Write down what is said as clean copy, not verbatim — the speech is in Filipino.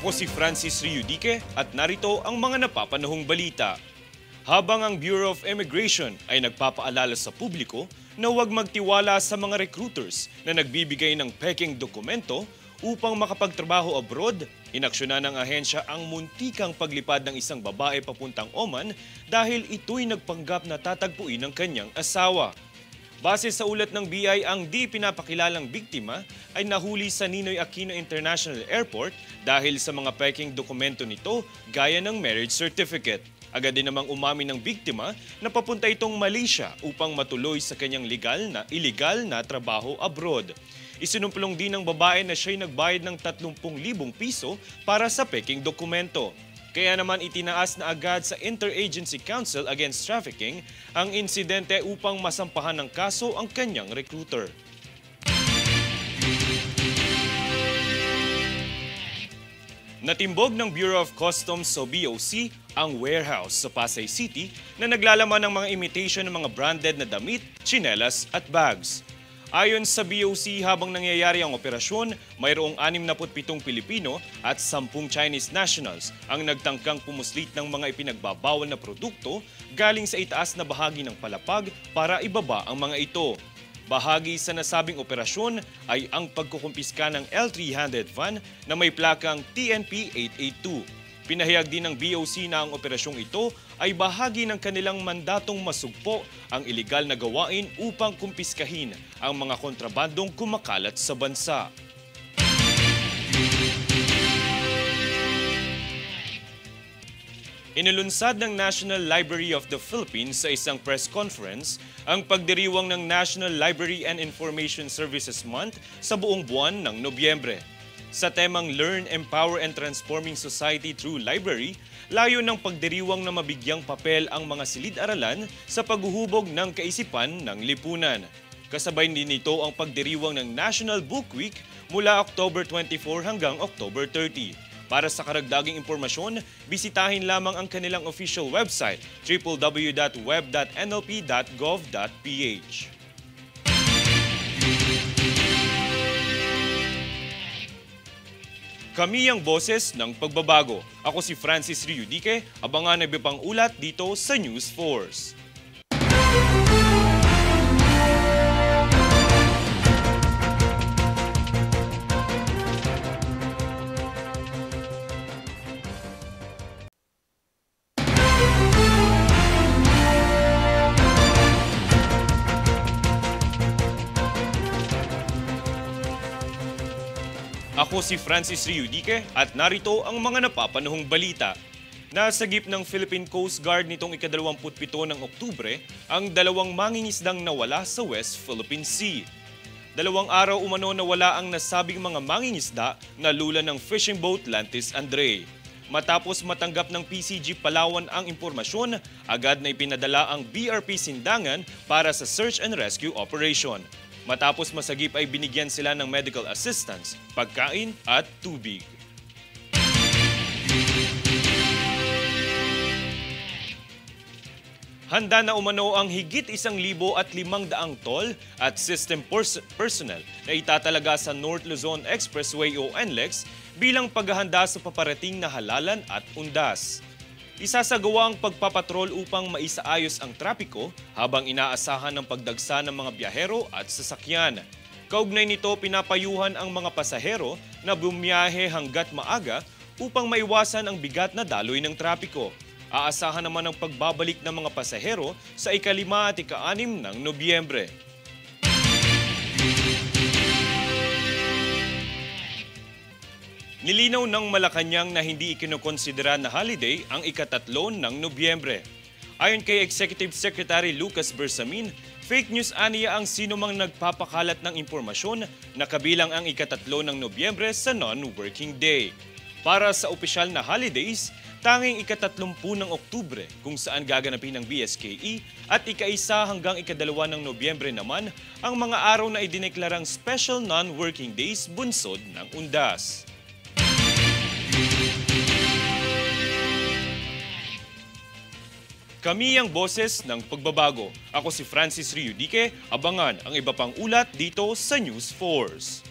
Ako si Francis Riudique at narito ang mga napapanahong balita. Habang ang Bureau of Immigration ay nagpapaalala sa publiko na huwag magtiwala sa mga recruiters na nagbibigay ng pekeng dokumento upang makapagtrabaho abroad, inaksyonan ng ahensya ang muntikang paglipad ng isang babae papuntang Oman dahil ito'y nagpanggap na tatagpuin ng kanyang asawa. Base sa ulat ng BI, ang di pinapakilalang biktima ay nahuli sa Ninoy Aquino International Airport dahil sa mga peking dokumento nito gaya ng marriage certificate. Agad din namang umamin ng biktima na papunta itong Malaysia upang matuloy sa kanyang illegal na trabaho abroad. Isinumplong din ng babae na siya'y nagbayad ng 30,000 piso para sa peking dokumento. Kaya naman itinaas na agad sa Interagency Council Against Trafficking ang insidente upang masampahan ng kaso ang kanyang recruiter. Natimbog ng Bureau of Customs o BOC ang warehouse sa Pasay City na naglalaman ng mga imitation ng mga branded na damit, tsinelas at bags. Ayon sa BOC, habang nangyayari ang operasyon, mayroong 67 Pilipino at 10 Chinese nationals ang nagtangkang pumuslit ng mga ipinagbabawal na produkto galing sa itaas na bahagi ng palapag para ibaba ang mga ito. Bahagi sa nasabing operasyon ay ang pagkukumpiska ng L300 van na may plakang TNP 882. Pinahayag din ng BOC na ang operasyong ito ay bahagi ng kanilang mandatong masugpo ang ilegal na gawain upang kumpiskahin ang mga kontrabandong kumakalat sa bansa. Inilunsad ng National Library of the Philippines sa isang press conference ang pagdiriwang ng National Library and Information Services Month sa buong buwan ng Nobyembre. Sa temang Learn, Empower and Transforming Society Through Library, layo ng pagdiriwang na mabigyang papel ang mga silid-aralan sa paghuhubog ng kaisipan ng lipunan. Kasabay din nito ang pagdiriwang ng National Book Week mula October 24 hanggang October 30. Para sa karagdagang impormasyon, bisitahin lamang ang kanilang official website www.web.nlp.gov.ph. Kami ang boses ng pagbabago. Ako si Francis Riudique, abangan ang iba pang ulat dito sa News Force. Ako si Francis Riudique at narito ang mga napapanahong balita. Nasagip ng Philippine Coast Guard nitong ika-27 ng Oktubre ang 2 mangingisdang nawala sa West Philippine Sea. 2 araw umano nawala ang nasabing mga mangingisda na lula ng fishing boat Lantis Andre. Matapos matanggap ng PCG Palawan ang impormasyon, agad na ipinadala ang BRP Sindangan para sa search and rescue operation. Matapos masagip ay binigyan sila ng medical assistance, pagkain at tubig. Handa na umano ang higit 1,500 tol at system personnel na itatalaga sa North Luzon Expressway o NLEX bilang paghahanda sa paparating na halalan at undas. Isasagawa ang pagpapatrol upang maisaayos ang trapiko habang inaasahan ng pagdagsa ng mga biyahero at sasakyan. Kaugnay nito, pinapayuhan ang mga pasahero na bumiyahe hanggat maaga upang maiwasan ang bigat na daloy ng trapiko. Aasahan naman ang pagbabalik ng mga pasahero sa ika-5 at ika-6 ng Nobyembre. Nilinaw ng Malacanang na hindi ikinokonsidera na holiday ang ika-3 ng Nobyembre. Ayon kay Executive Secretary Lucas Bersamin, fake news aniya ang sinumang nagpapakalat ng impormasyon na kabilang ang ika-3 ng Nobyembre sa non-working day. Para sa opisyal na holidays, tanging ika-30 ng Oktubre kung saan gaganapin ng BSKE at ika-1 hanggang ika-2 ng Nobyembre naman ang mga araw na idineklarang special non-working days bunsod ng undas. Kami ang boses ng pagbabago. Ako si Francis Riudique. Abangan ang iba pang ulat dito sa News Force.